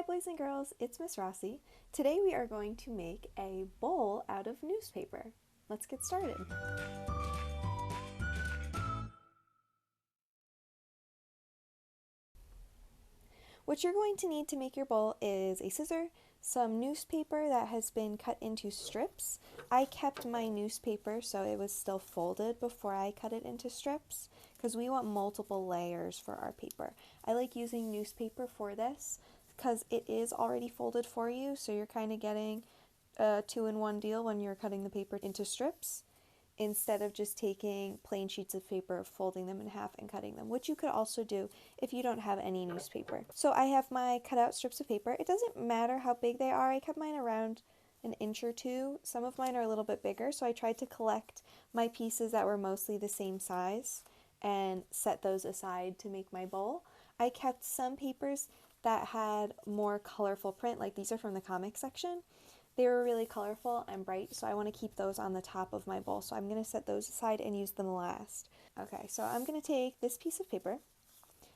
Hi boys and girls, it's Miss Rossi. Today we are going to make a bowl out of newspaper. Let's get started. What you're going to need to make your bowl is a scissor, some newspaper that has been cut into strips. I kept my newspaper so it was still folded before I cut it into strips because we want multiple layers for our paper. I like using newspaper for this because it is already folded for you, so you're kind of getting a two-in-one deal when you're cutting the paper into strips, instead of just taking plain sheets of paper, folding them in half and cutting them, which you could also do if you don't have any newspaper. So I have my cutout strips of paper. It doesn't matter how big they are. I kept mine around an inch or two. Some of mine are a little bit bigger, so I tried to collect my pieces that were mostly the same size and set those aside to make my bowl. I kept some papers that had more colorful print, like these are from the comic section. They were really colorful and bright, so I want to keep those on the top of my bowl. So I'm going to set those aside and use them last. Okay, so I'm going to take this piece of paper.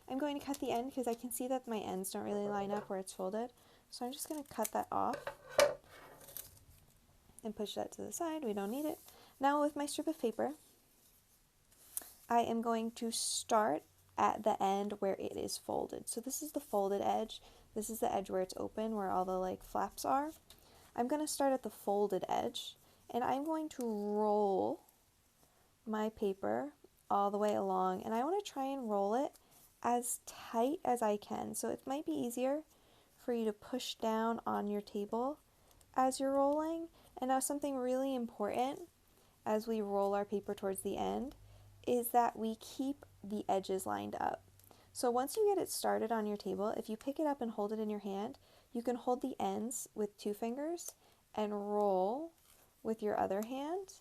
I'm going to cut the end because I can see that my ends don't really line up where it's folded. So I'm just going to cut that off and push that to the side. We don't need it. Now with my strip of paper, I am going to start at the end where it is folded. So this is the folded edge. This is the edge where it's open, where all the flaps are. I'm going to start at the folded edge, and I'm going to roll my paper all the way along, and I want to try and roll it as tight as I can. So it might be easier for you to push down on your table as you're rolling. And now something really important as we roll our paper towards the end is that we keep the edges lined up. So once you get it started on your table, if you pick it up and hold it in your hand, you can hold the ends with 2 fingers and roll with your other hand.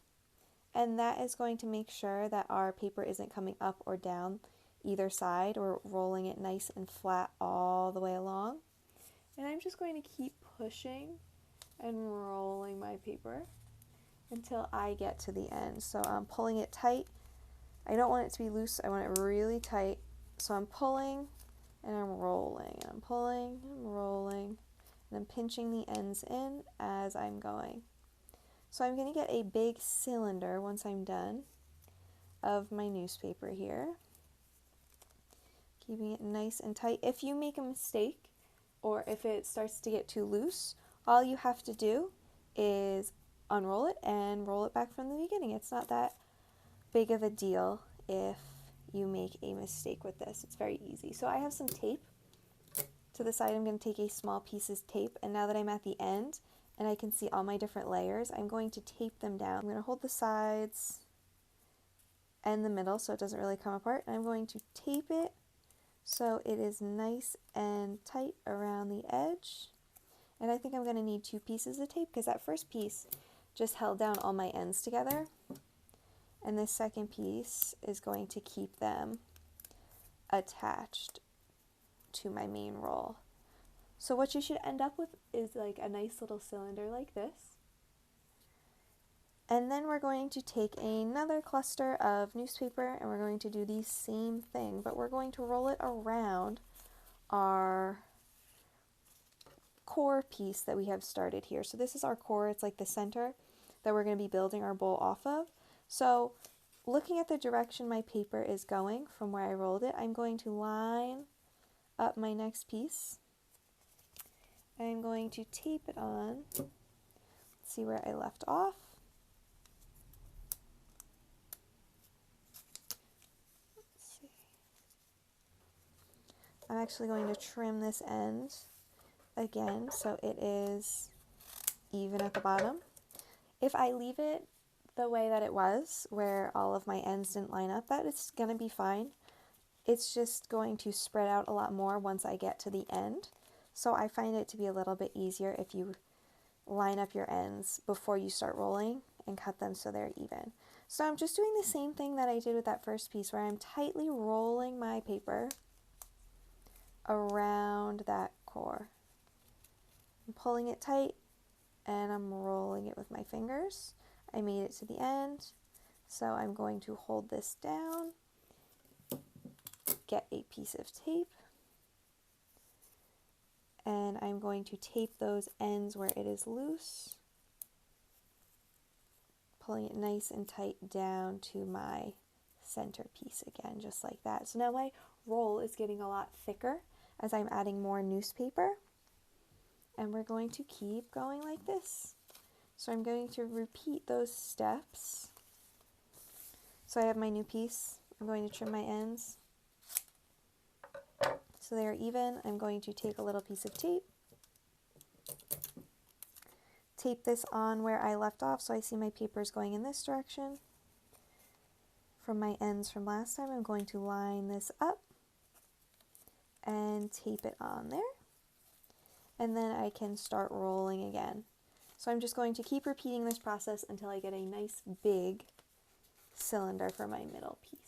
And that is going to make sure that our paper isn't coming up or down either side, or rolling it nice and flat all the way along. And I'm just going to keep pushing and rolling my paper until I get to the end. So I'm pulling it tight. I don't want it to be loose. I want it really tight. So I'm pulling and I'm rolling, and I'm pulling and rolling, and I'm pinching the ends in as I'm going. So I'm going to get a big cylinder once I'm done of my newspaper here, keeping it nice and tight. If you make a mistake or if it starts to get too loose, all you have to do is unroll it and roll it back from the beginning. It's not that big of a deal if you make a mistake with this. It's very easy. So I have some tape to the side. I'm going to take a small piece of tape, and now that I'm at the end and I can see all my different layers, I'm going to tape them down. I'm going to hold the sides and the middle so it doesn't really come apart, and I'm going to tape it so it is nice and tight around the edge. And I think I'm going to need 2 pieces of tape because that first piece just held down all my ends together, and this second piece is going to keep them attached to my main roll. So what you should end up with is like a nice little cylinder like this. And then we're going to take another cluster of newspaper and we're going to do the same thing, but we're going to roll it around our core piece that we have started here. So this is our core. It's like the center that we're going to be building our bowl off of. So looking at the direction my paper is going from where I rolled it, I'm going to line up my next piece. I'm going to tape it on. Let's see where I left off. Let's see. I'm actually going to trim this end again so it is even at the bottom. If I leave it the way that it was, where all of my ends didn't line up, that is going to be fine. It's just going to spread out a lot more once I get to the end. So I find it to be a little bit easier if you line up your ends before you start rolling and cut them so they're even. So I'm just doing the same thing that I did with that first piece, where I'm tightly rolling my paper around that core. I'm pulling it tight and I'm rolling it with my fingers. I made it to the end, so I'm going to hold this down, get a piece of tape, and I'm going to tape those ends where it is loose, pulling it nice and tight down to my centerpiece again, just like that. So now my roll is getting a lot thicker as I'm adding more newspaper, and we're going to keep going like this. So I'm going to repeat those steps. So I have my new piece. I'm going to trim my ends so they are even. I'm going to take a little piece of tape, tape this on where I left off, so I see my papers going in this direction. From my ends from last time, I'm going to line this up and tape it on there. And then I can start rolling again. So I'm just going to keep repeating this process until I get a nice big cylinder for my middle piece.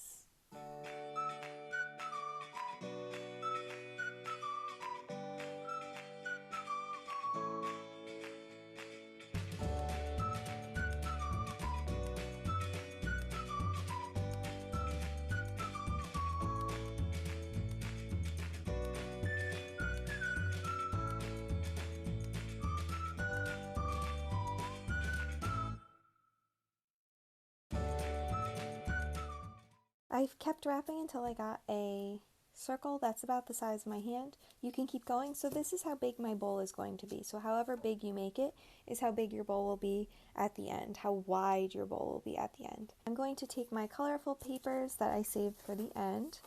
I've kept wrapping until I got a circle that's about the size of my hand. You can keep going. So this is how big my bowl is going to be. So however big you make it is how big your bowl will be at the end, how wide your bowl will be at the end. I'm going to take my colorful papers that I saved for the end,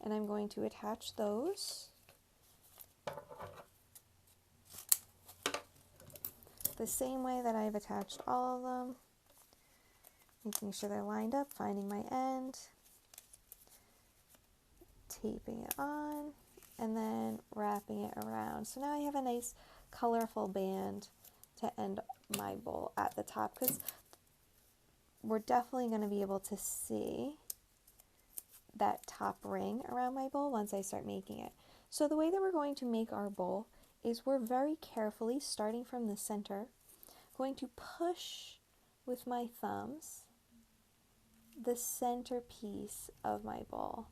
and I'm going to attach those the same way that I've attached all of them, making sure they're lined up, finding my end, taping it on, and then wrapping it around. So now I have a nice colorful band to end my bowl at the top, because we're definitely going to be able to see that top ring around my bowl once I start making it. So the way that we're going to make our bowl is we're very carefully, starting from the center, going to push with my thumbs the center piece of my bowl.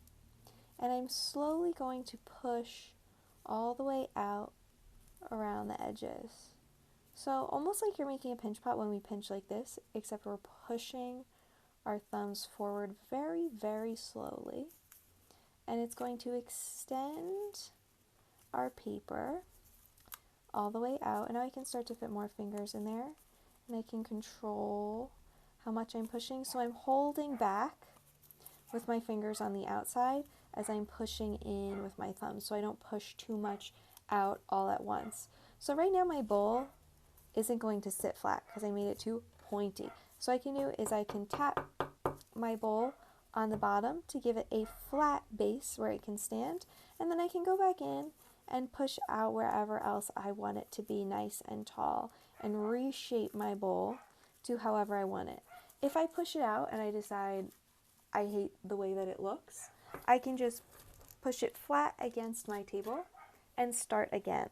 And I'm slowly going to push all the way out around the edges. So almost like you're making a pinch pot when we pinch like this, except we're pushing our thumbs forward very, very slowly. And it's going to extend our paper all the way out. And now I can start to fit more fingers in there. And I can control how much I'm pushing. So I'm holding back with my fingers on the outside as I'm pushing in with my thumbs, so I don't push too much out all at once. So right now my bowl isn't going to sit flat because I made it too pointy. So what I can do is I can tap my bowl on the bottom to give it a flat base where it can stand, and then I can go back in and push out wherever else I want it to be nice and tall and reshape my bowl to however I want it. If I push it out and I decide I hate the way that it looks, I can just push it flat against my table and start again.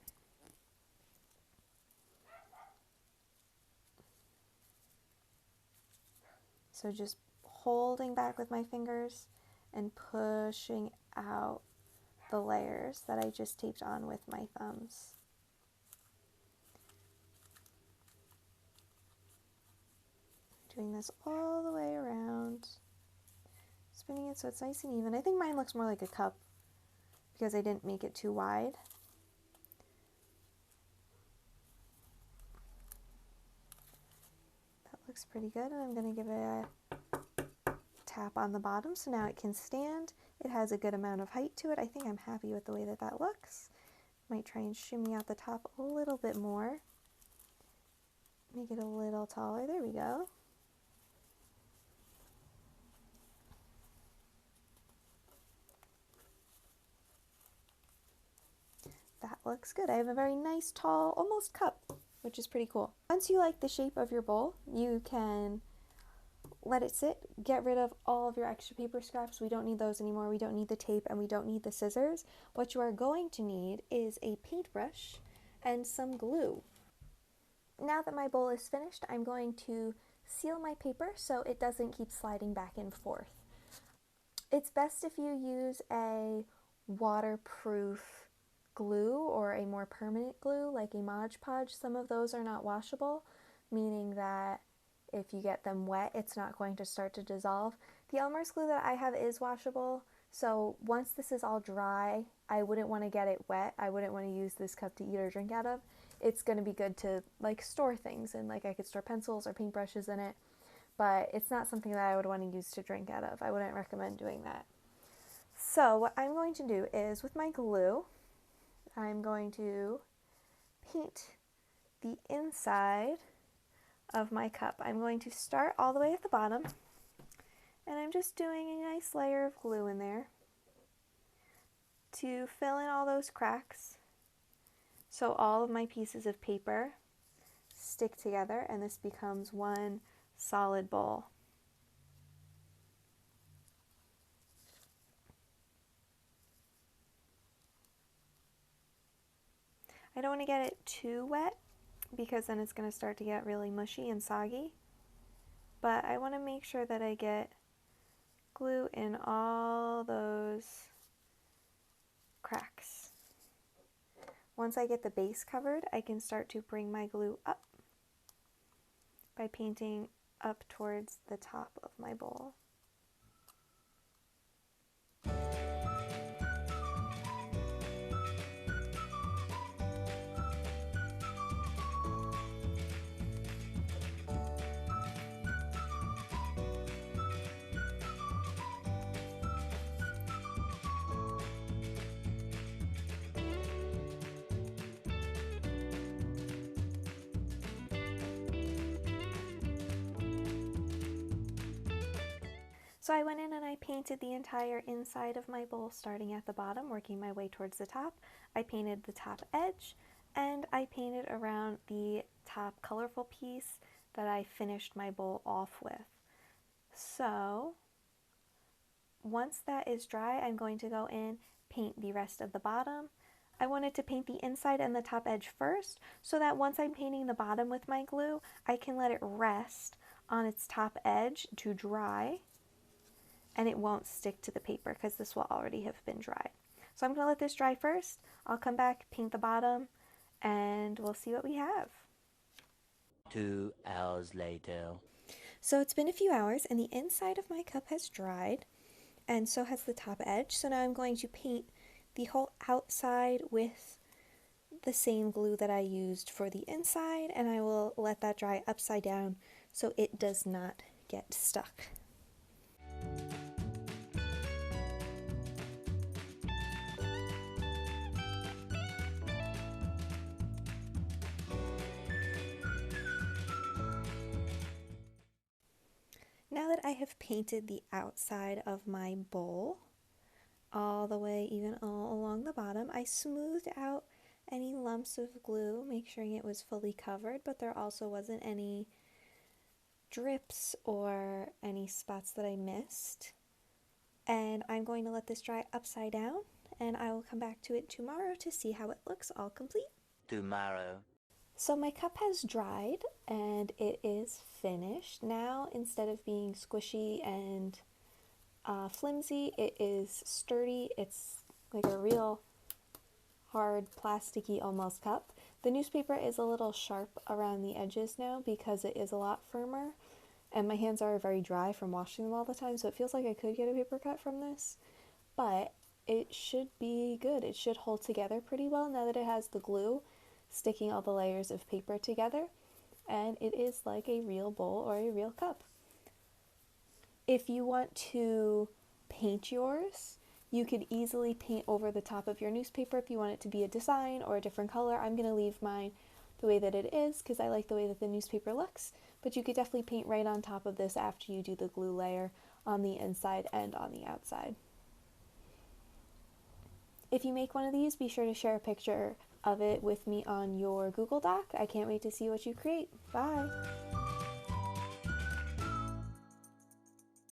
So just holding back with my fingers and pushing out the layers that I just taped on with my thumbs. Doing this all the way around, spinning it so it's nice and even. I think mine looks more like a cup because I didn't make it too wide. That looks pretty good, and I'm going to give it a tap on the bottom so now it can stand. It has a good amount of height to it. I think I'm happy with the way that that looks. Might try and shimmy out the top a little bit more. Make it a little taller. There we go. That looks good. I have a very nice, tall, almost cup, which is pretty cool. Once you like the shape of your bowl, you can let it sit, get rid of all of your extra paper scraps. We don't need those anymore. We don't need the tape and we don't need the scissors. What you are going to need is a paintbrush and some glue. Now that my bowl is finished, I'm going to seal my paper so it doesn't keep sliding back and forth. It's best if you use a waterproof glue or a more permanent glue like a Mod Podge, some of those are not washable, meaning that if you get them wet, it's not going to start to dissolve. The Elmer's glue that I have is washable, so once this is all dry, I wouldn't want to get it wet. I wouldn't want to use this cup to eat or drink out of. It's going to be good to like store things in, like I could store pencils or paintbrushes in it, but it's not something that I would want to use to drink out of. I wouldn't recommend doing that. So what I'm going to do is, with my glue, I'm going to paint the inside of my cup. I'm going to start all the way at the bottom, and I'm just doing a nice layer of glue in there to fill in all those cracks so all of my pieces of paper stick together and this becomes one solid bowl. I don't want to get it too wet because then it's going to start to get really mushy and soggy, but I want to make sure that I get glue in all those cracks. Once I get the base covered, I can start to bring my glue up by painting up towards the top of my bowl. So I went in and I painted the entire inside of my bowl, starting at the bottom, working my way towards the top. I painted the top edge, and I painted around the top colorful piece that I finished my bowl off with. So once that is dry, I'm going to go in, paint the rest of the bottom. I wanted to paint the inside and the top edge first, so that once I'm painting the bottom with my glue, I can let it rest on its top edge to dry, and it won't stick to the paper because this will already have been dried. So I'm going to let this dry first. I'll come back, paint the bottom, and we'll see what we have. 2 hours later. So it's been a few hours and the inside of my cup has dried, and so has the top edge. So now I'm going to paint the whole outside with the same glue that I used for the inside, and I will let that dry upside down so it does not get stuck. Now that I have painted the outside of my bowl, all the way even all along the bottom, I smoothed out any lumps of glue, make sure it was fully covered, but there also wasn't any drips or any spots that I missed. And I'm going to let this dry upside down, and I will come back to it tomorrow to see how it looks all complete. Tomorrow. So my cup has dried and it is finished. Now, instead of being squishy and flimsy, it is sturdy. It's like a real hard, plasticky almost cup. The newspaper is a little sharp around the edges now because it is a lot firmer, and my hands are very dry from washing them all the time, so it feels like I could get a paper cut from this, but it should be good. It should hold together pretty well now that it has the glue sticking all the layers of paper together, and it is like a real bowl or a real cup. If you want to paint yours, you could easily paint over the top of your newspaper if you want it to be a design or a different color. I'm going to leave mine the way that it is because I like the way that the newspaper looks, but you could definitely paint right on top of this after you do the glue layer on the inside and on the outside. If you make one of these, be sure to share a picture of it with me on your Google Doc. I can't wait to see what you create. Bye!